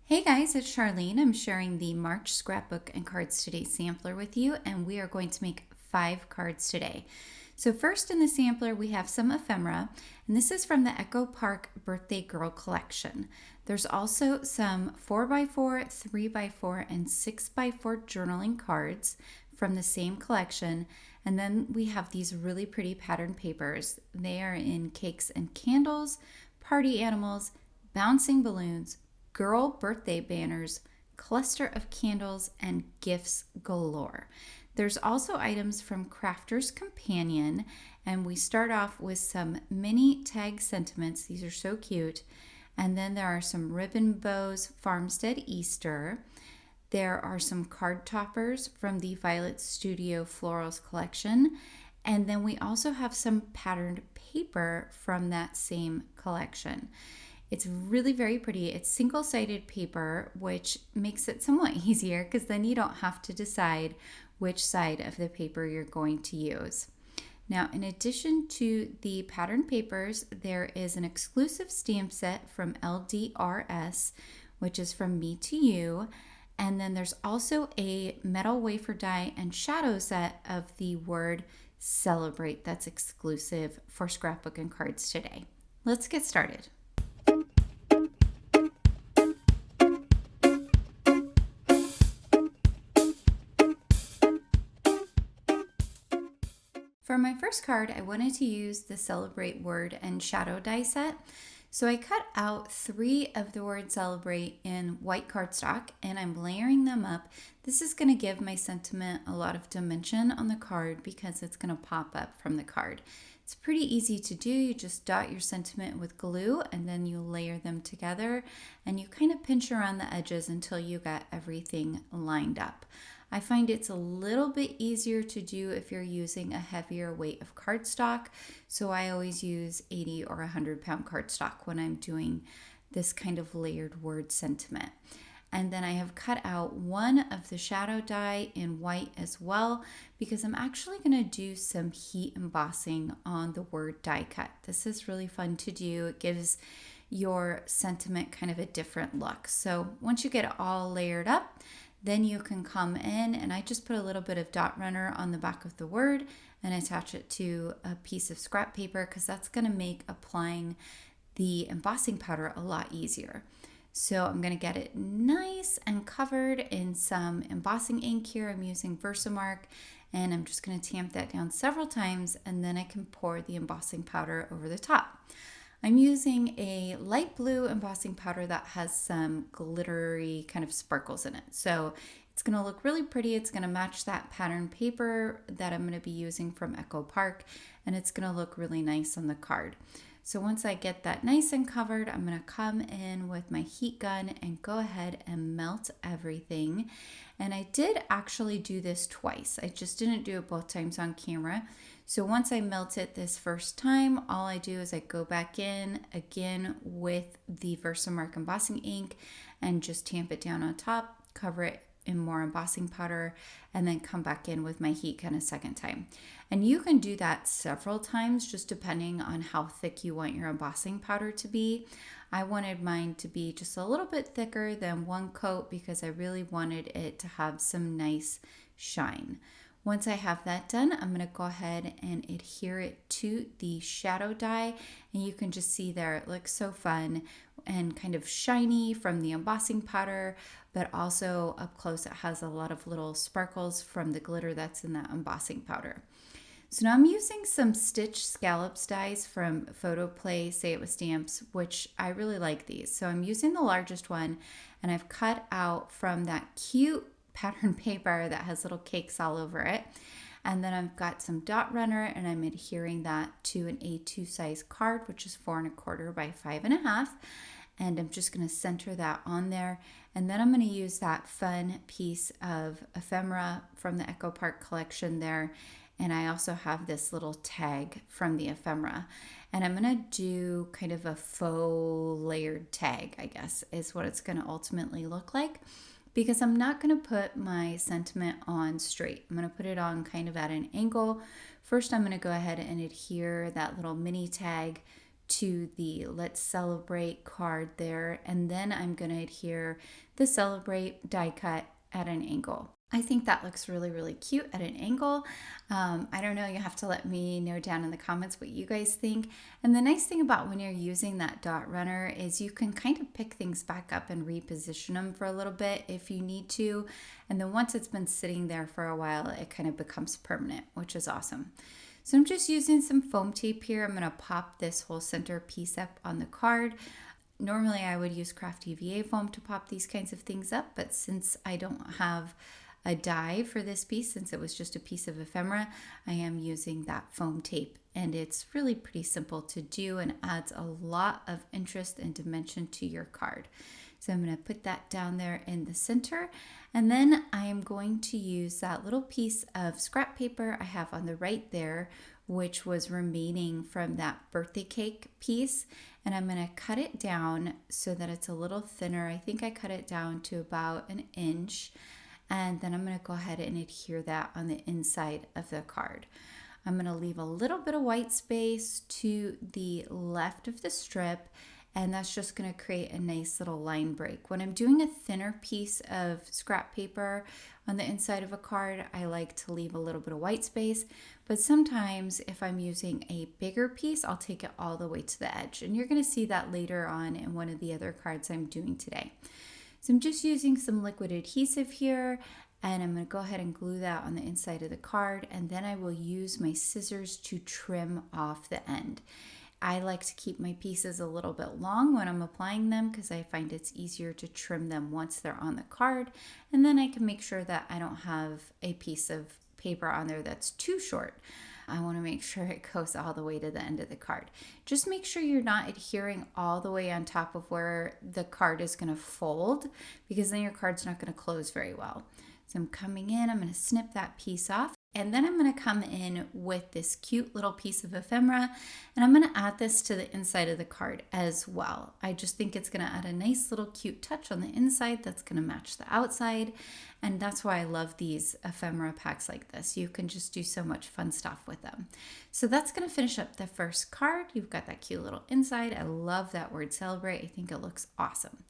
Hey guys, it's Charlene. I'm sharing the March Scrapbook and Cards Today sampler with you, and we are going to make 5 cards today. So first in the sampler, we have some ephemera, and this is from the Echo Park Birthday Girl collection. There's also some 4x4, 3x4, and 6x4 journaling cards from the same collection. And then we have these really pretty pattern papers. They are in cakes and candles, party animals, bouncing balloons, girl birthday banners, cluster of candles, and gifts galore. There's also items from Crafter's Companion, and we start off with some mini tag sentiments. These are so cute. And then there are some ribbon bows, Farmstead Easter. There are some card toppers from the Violet Studio Florals collection. And then we also have some patterned paper from that same collection. It's really very pretty. It's single-sided paper, which makes it somewhat easier because then you don't have to decide which side of the paper you're going to use. Now, in addition to the pattern papers, there is an exclusive stamp set from LDRS, which is from me to you. And then there's also a metal wafer die and shadow set of the word celebrate that's exclusive for Scrapbook and Cards Today. Let's get started. For my first card, I wanted to use the Celebrate word and shadow die set. So I cut out 3 of the word Celebrate in white cardstock and I'm layering them up. This is going to give my sentiment a lot of dimension on the card because it's going to pop up from the card. It's pretty easy to do. You just dot your sentiment with glue and then you layer them together and you kind of pinch around the edges until you got everything lined up. I find it's a little bit easier to do if you're using a heavier weight of cardstock. So I always use 80 or 100 pound cardstock when I'm doing this kind of layered word sentiment. And then I have cut out 1 of the shadow die in white as well because I'm actually going to do some heat embossing on the word die cut. This is really fun to do. It gives your sentiment kind of a different look. So once you get it all layered up, then you can come in and I just put a little bit of dot runner on the back of the word and attach it to a piece of scrap paper because that's going to make applying the embossing powder a lot easier. So I'm going to get it nice and covered in some embossing ink here. I'm using Versamark and I'm just going to tamp that down several times and then I can pour the embossing powder over the top. I'm using a light blue embossing powder that has some glittery kind of sparkles in it. So it's going to look really pretty. It's going to match that pattern paper that I'm going to be using from Echo Park, and it's going to look really nice on the card. So once I get that nice and covered, I'm going to come in with my heat gun and go ahead and melt everything. And I did actually do this twice. I just didn't do it both times on camera. So once I melt it this first time, all I do is I go back in again with the Versamark embossing ink and just tamp it down on top, cover it in more embossing powder, and then come back in with my heat gun a second time. And you can do that several times just depending on how thick you want your embossing powder to be. I wanted mine to be just a little bit thicker than 1 coat because I really wanted it to have some nice shine. Once I have that done, I'm going to go ahead and adhere it to the shadow die. And you can just see there, it looks so fun and kind of shiny from the embossing powder, but also up close it has a lot of little sparkles from the glitter that's in that embossing powder. So now I'm using some Stitch Scallops dies from Photo Play Say It With Stamps, which I really like these. So I'm using the largest one and I've cut out from that cute pattern paper that has little cakes all over it. And then I've got some dot runner and I'm adhering that to an A2 size card, which is 4 1/4 by 5 1/2. And I'm just going to center that on there. And then I'm going to use that fun piece of ephemera from the Echo Park collection there. And I also have this little tag from the ephemera. And I'm going to do kind of a faux layered tag, I guess, is what it's going to ultimately look like. Because I'm not going to put my sentiment on straight. I'm going to put it on kind of at an angle. First, I'm going to go ahead and adhere that little mini tag to the Let's Celebrate card there, and then I'm going to adhere the Celebrate die cut at an angle. I think that looks really, really cute at an angle. I don't know, you have to let me know down in the comments what you guys think. And the nice thing about when you're using that dot runner is you can kind of pick things back up and reposition them for a little bit if you need to. And then once it's been sitting there for a while, it kind of becomes permanent, which is awesome. So I'm just using some foam tape here. I'm gonna pop this whole center piece up on the card. Normally I would use craft EVA foam to pop these kinds of things up, but since I don't have a die for this piece, since it was just a piece of ephemera, I am using that foam tape, and it's really pretty simple to do and adds a lot of interest and dimension to your card. So I'm going to put that down there in the center, and then I am going to use that little piece of scrap paper I have on the right there, which was remaining from that birthday cake piece, and I'm going to cut it down so that it's a little thinner. I think I cut it down to about 1 inch. And then I'm going to go ahead and adhere that on the inside of the card. I'm going to leave a little bit of white space to the left of the strip, and that's just going to create a nice little line break. When I'm doing a thinner piece of scrap paper on the inside of a card, I like to leave a little bit of white space, but sometimes if I'm using a bigger piece, I'll take it all the way to the edge, and you're going to see that later on in one of the other cards I'm doing today. So I'm just using some liquid adhesive here, and I'm going to go ahead and glue that on the inside of the card, and then I will use my scissors to trim off the end. I like to keep my pieces a little bit long when I'm applying them because I find it's easier to trim them once they're on the card, and then I can make sure that I don't have a piece of paper on there that's too short. I want to make sure it goes all the way to the end of the card. Just make sure you're not adhering all the way on top of where the card is going to fold, because then your card's not going to close very well. So I'm coming in, I'm going to snip that piece off, and then I'm going to come in with this cute little piece of ephemera, and I'm going to add this to the inside of the card as well. I just think it's going to add a nice little cute touch on the inside that's going to match the outside, and that's why I love these ephemera packs like this. You can just do so much fun stuff with them. So that's going to finish up the first card. You've got that cute little inside. I love that word celebrate. I think it looks awesome.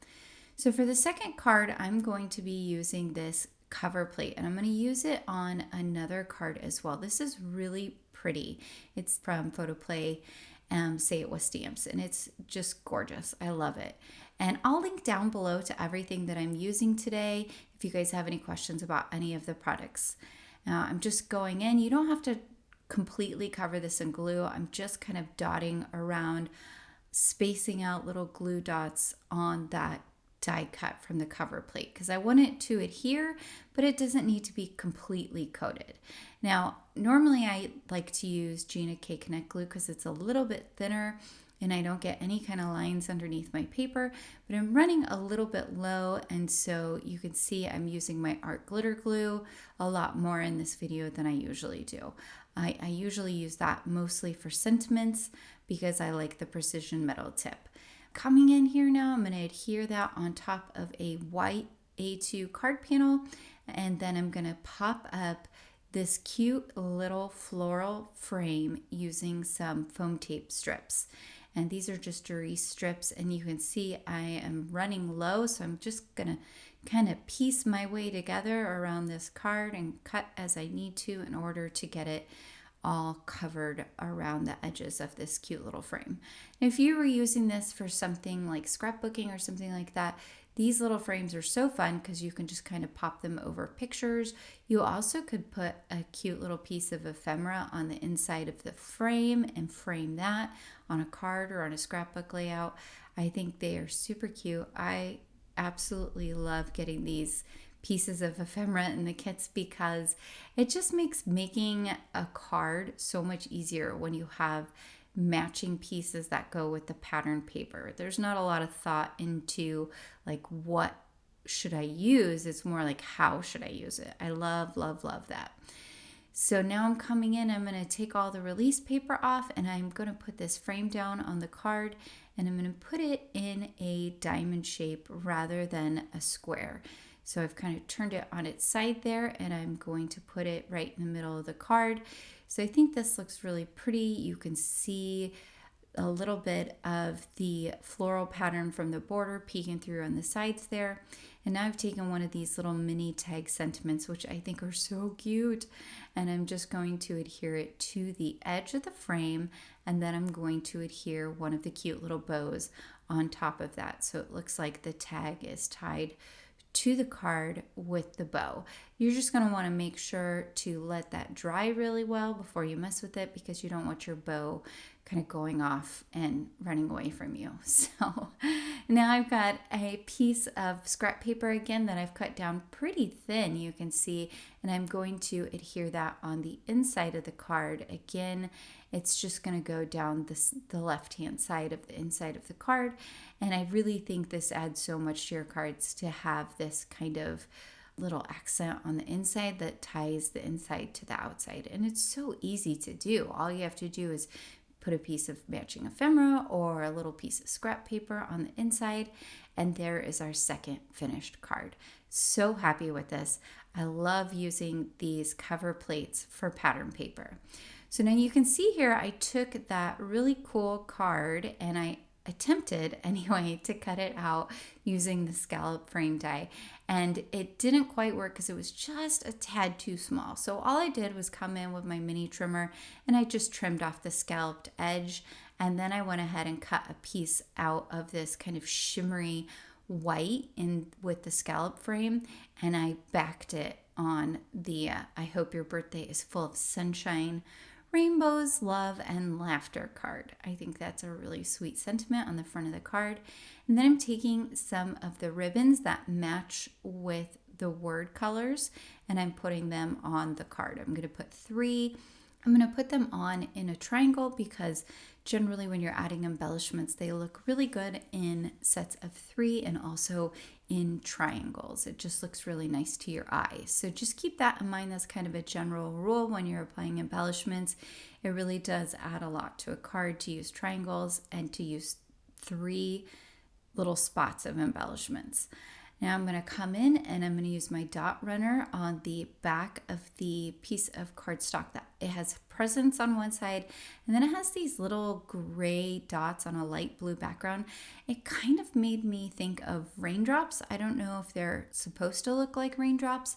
So for the second card, I'm going to be using this cover plate, and I'm going to use it on another card as well. This is really pretty. It's from Photoplay, Say It Was Stamps, and it's just gorgeous. I love it. And I'll link down below to everything that I'm using today if you guys have any questions about any of the products. Now I'm just going in. You don't have to completely cover this in glue. I'm just kind of dotting around, spacing out little glue dots on that die cut from the cover plate because I want it to adhere, but it doesn't need to be completely coated. Now, normally I like to use Gina K Connect glue because it's a little bit thinner and I don't get any kind of lines underneath my paper, but I'm running a little bit low, and so you can see I'm using my art glitter glue a lot more in this video than I usually do. I usually use that mostly for sentiments because I like the precision metal tip. Coming in here now, I'm going to adhere that on top of a white A2 card panel, and then I'm going to pop up this cute little floral frame using some foam tape strips. And these are just Doris strips, and you can see I am running low, so I'm just going to kind of piece my way together around this card and cut as I need to in order to get it all covered around the edges of this cute little frame. And if you were using this for something like scrapbooking or something like that, these little frames are so fun because you can just kind of pop them over pictures. You also could put a cute little piece of ephemera on the inside of the frame and frame that on a card or on a scrapbook layout. I think they are super cute. I absolutely love getting these pieces of ephemera in the kits because it just makes making a card so much easier when you have matching pieces that go with the pattern paper. There's not a lot of thought into like what should I use. It's more like how should I use it. I love, love, love that. So now I'm coming in, I'm going to take all the release paper off and I'm going to put this frame down on the card and I'm going to put it in a diamond shape rather than a square. So I've kind of turned it on its side there and I'm going to put it right in the middle of the card. So I think this looks really pretty. You can see a little bit of the floral pattern from the border peeking through on the sides there. And now I've taken one of these little mini tag sentiments, which I think are so cute, and I'm just going to adhere it to the edge of the frame, and then I'm going to adhere one of the cute little bows on top of that. So it looks like the tag is tied to the card with the bow. You're just going to want to make sure to let that dry really well before you mess with it, because you don't want your bow kind of going off and running away from you. So now I've got a piece of scrap paper again that I've cut down pretty thin, you can see, and I'm going to adhere that on the inside of the card. Again, it's just going to go down the left-hand side of the inside of the card, and I really think this adds so much to your cards to have this kind of little accent on the inside that ties the inside to the outside. And it's so easy to do. All you have to do is put a piece of matching ephemera or a little piece of scrap paper on the inside, and there is our second finished card. So happy with this. I love using these cover plates for pattern paper. So now you can see here I took that really cool card and I attempted anyway to cut it out using the scallop frame die, and it didn't quite work because it was just a tad too small. So all I did was come in with my mini trimmer and I just trimmed off the scalloped edge, and then I went ahead and cut a piece out of this kind of shimmery white in with the scallop frame, and I backed it on the I hope your birthday is full of sunshine, rainbows, love, and laughter card. I think that's a really sweet sentiment on the front of the card. And then I'm taking some of the ribbons that match with the word colors and I'm putting them on the card. I'm going to put 3. I'm going to put them on in a triangle because generally when you're adding embellishments, they look really good in sets of 3 and also in triangles. It just looks really nice to your eye. So just keep that in mind. That's kind of a general rule when you're applying embellishments. It really does add a lot to a card to use triangles and to use 3 little spots of embellishments. Now I'm going to come in and I'm going to use my dot runner on the back of the piece of cardstock that it has presents on one side and then it has these little gray dots on a light blue background. It kind of made me think of raindrops. I don't know if they're supposed to look like raindrops,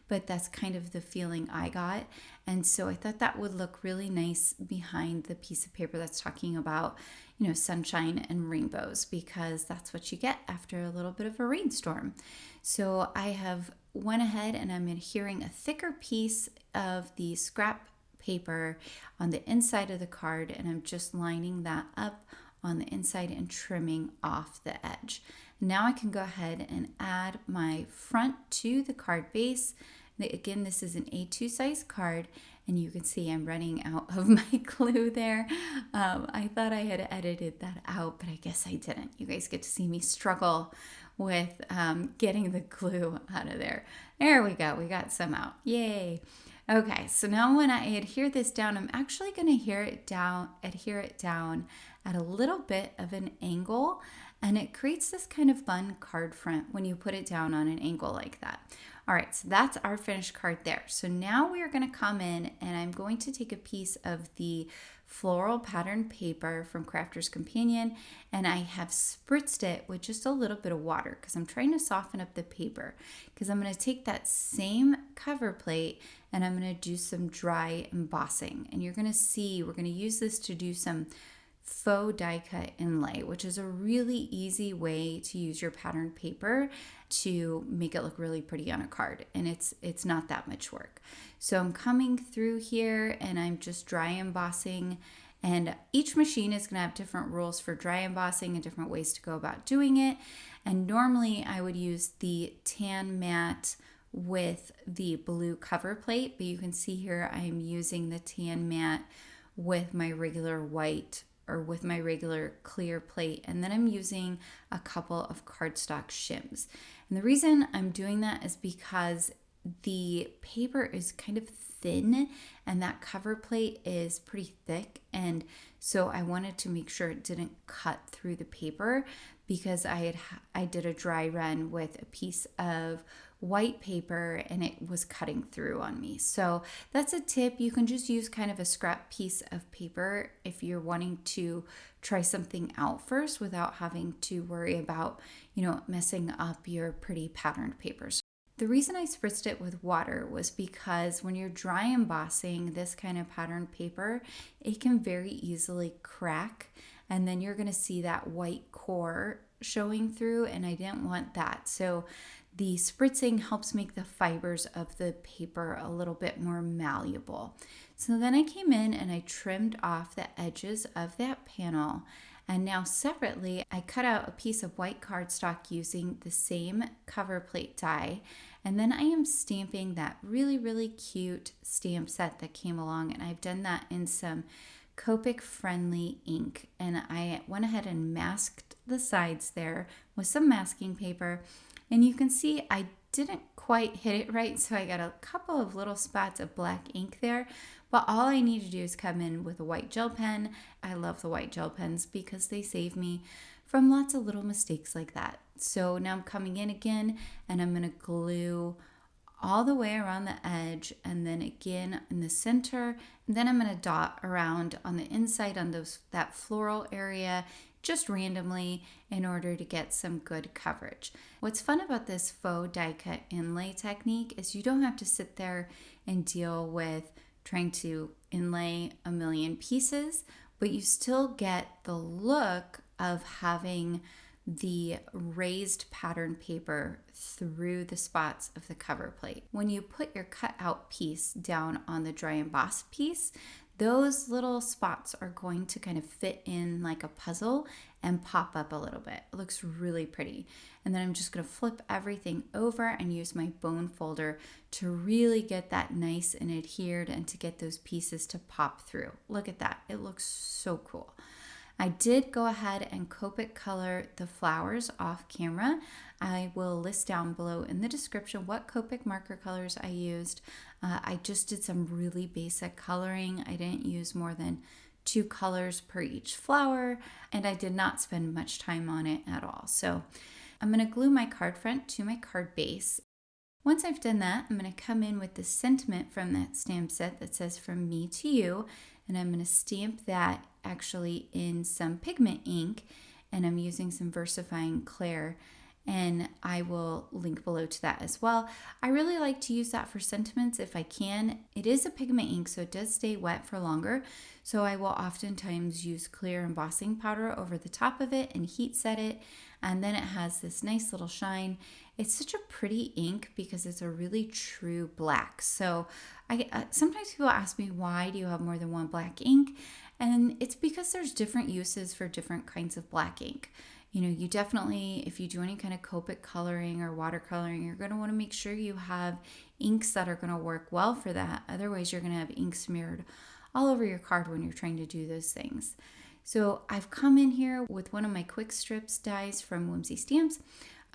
but that's kind of the feeling I got. And so I thought that would look really nice behind the piece of paper that's talking about, you know, sunshine and rainbows, because that's what you get after a little bit of a rainstorm. So I have went ahead and I'm adhering a thicker piece of the scrap paper on the inside of the card, and I'm just lining that up on the inside and trimming off the edge. Now I can go ahead and add my front to the card base. Again, this is an A2 size card, and you can see I'm running out of my glue there. I thought I had edited that out, but I guess I didn't. You guys get to see me struggle with getting the glue out of there. There we go. We got some out. Yay. Okay, so now when I adhere this down, I'm actually going to adhere it down at a little bit of an angle, and it creates this kind of fun card front when you put it down on an angle like that. All right, so that's our finished card there. So now we are going to come in and I'm going to take a piece of the floral pattern paper from Crafter's Companion, and I have spritzed it with just a little bit of water because I'm trying to soften up the paper, because I'm going to take that same cover plate and I'm going to do some dry embossing. And you're going to see we're going to use this to do some faux die cut inlay, which is a really easy way to use your pattern paper to make it look really pretty on a card, and it's not that much work. So I'm coming through here and I'm just dry embossing, and each machine is going to have different rules for dry embossing and different ways to go about doing it. And normally I would use the tan matte with the blue cover plate, but you can see here I'm using the tan matte with my regular white or with my regular clear plate, and then I'm using a couple of cardstock shims. And the reason I'm doing that is because the paper is kind of thin and that cover plate is pretty thick, and so I wanted to make sure it didn't cut through the paper because I did a dry run with a piece of white paper and it was cutting through on me. So that's a tip. You can just use kind of a scrap piece of paper if you're wanting to try something out first without having to worry about, messing up your pretty patterned papers. The reason I spritzed it with water was because when you're dry embossing this kind of patterned paper, it can very easily crack, and then you're going to see that white core showing through, and I didn't want that. So the spritzing helps make the fibers of the paper a little bit more malleable. So then I came in and I trimmed off the edges of that panel. And now separately, I cut out a piece of white cardstock using the same cover plate die. And then I am stamping that really, really cute stamp set that came along. And I've done that in some Copic friendly ink. And I went ahead and masked the sides there with some masking paper. And you can see I didn't quite hit it right, so I got a couple of little spots of black ink there. But all I need to do is come in with a white gel pen. I love the white gel pens because they save me from lots of little mistakes like that. So now I'm coming in again and I'm going to glue all the way around the edge and then again in the center. And then I'm going to dot around on the inside on that floral area just randomly in order to get some good coverage. What's fun about this faux die cut inlay technique is you don't have to sit there and deal with trying to inlay a million pieces, but you still get the look of having the raised pattern paper through the spots of the cover plate. When you put your cutout piece down on the dry emboss piece, those little spots are going to kind of fit in like a puzzle and pop up a little bit. It looks really pretty. And then I'm just going to flip everything over and use my bone folder to really get that nice and adhered and to get those pieces to pop through. Look at that. It looks so cool. I did go ahead and Copic color the flowers off camera. I will list down below in the description what Copic marker colors I used. I just did some really basic coloring. I didn't use more than 2 colors per each flower, and I did not spend much time on it at all. So I'm going to glue my card front to my card base. Once I've done that, I'm going to come in with the sentiment from that stamp set that says "From me to you," and I'm going to stamp that actually in some pigment ink, and I'm using some VersaFine Clair, and I will link below to that as well. I really like to use that for sentiments if I can. It is a pigment ink, so it does stay wet for longer, so I will oftentimes use clear embossing powder over the top of it and heat set it, and then it has this nice little shine. It's such a pretty ink because it's a really true black. So sometimes people ask me, why do you have more than one black ink? And it's because there's different uses for different kinds of black ink. You definitely, if you do any kind of Copic coloring or watercoloring, you're going to want to make sure you have inks that are going to work well for that. Otherwise, you're going to have ink smeared all over your card when you're trying to do those things. So I've come in here with one of my quick strips dies from Whimsy Stamps.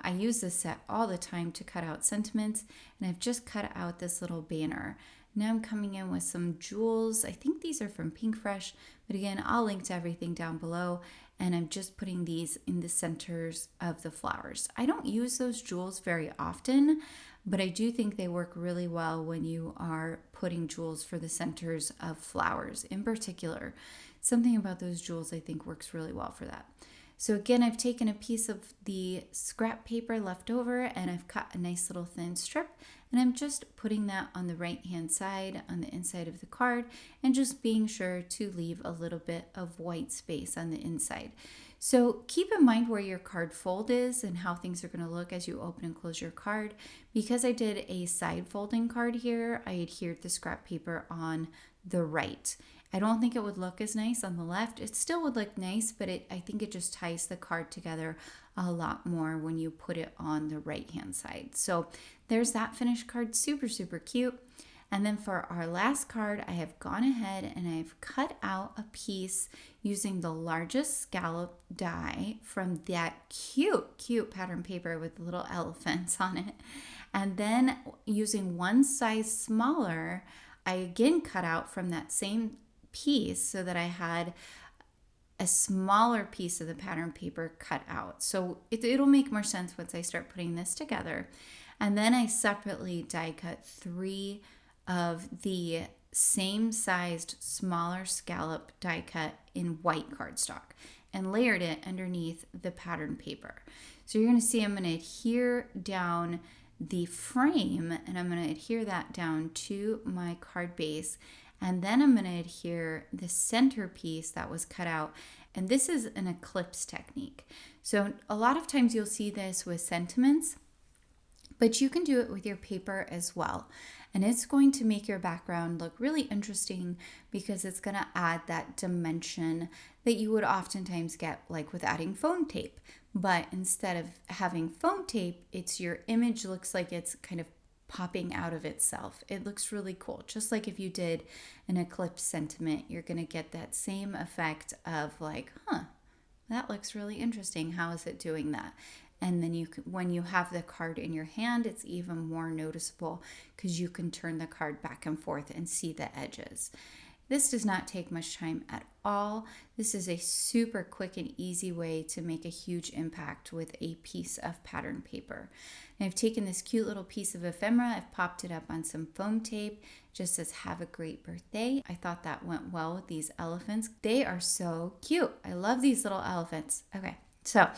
I use this set all the time to cut out sentiments, and I've just cut out this little banner. Now I'm coming in with some jewels. I think these are from Pink Fresh, but again, I'll link to everything down below, and I'm just putting these in the centers of the flowers. I don't use those jewels very often, but I do think they work really well when you are putting jewels for the centers of flowers in particular. Something about those jewels I think works really well for that. So again, I've taken a piece of the scrap paper left over and I've cut a nice little thin strip, and I'm just putting that on the right hand side on the inside of the card and just being sure to leave a little bit of white space on the inside. So keep in mind where your card fold is and how things are going to look as you open and close your card. Because I did a side folding card here, I adhered the scrap paper on the right. I don't think it would look as nice on the left. It still would look nice, but I think it just ties the card together a lot more when you put it on the right hand side. So there's that finished card, super, super cute. And then for our last card, I have gone ahead and I've cut out a piece using the largest scallop die from that cute, cute pattern paper with little elephants on it. And then using one size smaller, I again cut out from that same piece so that I had a smaller piece of the pattern paper cut out. So it'll make more sense once I start putting this together. And then I separately die cut 3 of the same sized smaller scallop die cut in white cardstock and layered it underneath the pattern paper. So you're going to see I'm going to adhere down the frame, and I'm going to adhere that down to my card base, and then I'm going to adhere the centerpiece that was cut out, and this is an Eclipse technique. So a lot of times you'll see this with sentiments, but you can do it with your paper as well. And it's going to make your background look really interesting because it's going to add that dimension that you would oftentimes get like with adding foam tape. But instead of having foam tape, your image looks like it's kind of popping out of itself. It looks really cool. Just like if you did an Eclipse sentiment, you're going to get that same effect of like, that looks really interesting. How is it doing that? And then when you have the card in your hand, it's even more noticeable because you can turn the card back and forth and see the edges. This does not take much time at all. This is a super quick and easy way to make a huge impact with a piece of pattern paper. And I've taken this cute little piece of ephemera, I've popped it up on some foam tape, just says have a great birthday. I thought that went well with these elephants. They are so cute. I love these little elephants. Okay, so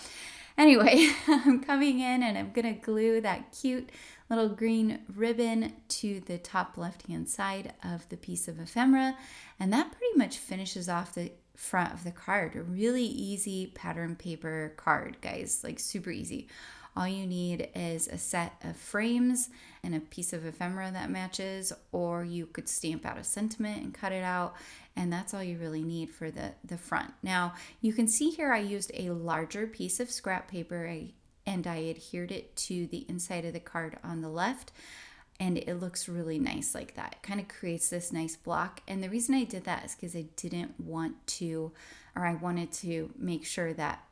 anyway, I'm coming in and I'm gonna glue that cute little green ribbon to the top left-hand side of the piece of ephemera. And that pretty much finishes off the front of the card. A really easy pattern paper card, guys, like super easy. All you need is a set of frames and a piece of ephemera that matches, or you could stamp out a sentiment and cut it out, and that's all you really need for the front. Now, you can see here I used a larger piece of scrap paper and I adhered it to the inside of the card on the left, and it looks really nice like that. It kind of creates this nice block, and the reason I did that is because I didn't want to, or I wanted to make sure that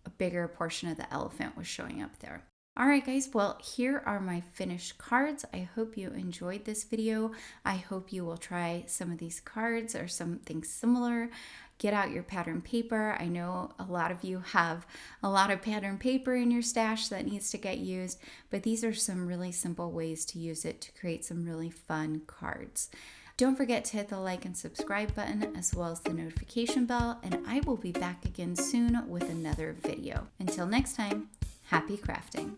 a bigger portion of the elephant was showing up there. All right, guys, well, here are my finished cards. I hope you enjoyed this video. I hope you will try some of these cards or something similar. Get out your pattern paper. I know a lot of you have a lot of pattern paper in your stash that needs to get used, but these are some really simple ways to use it to create some really fun cards. Don't forget to hit the like and subscribe button as well as the notification bell, and I will be back again soon with another video. Until next time, happy crafting.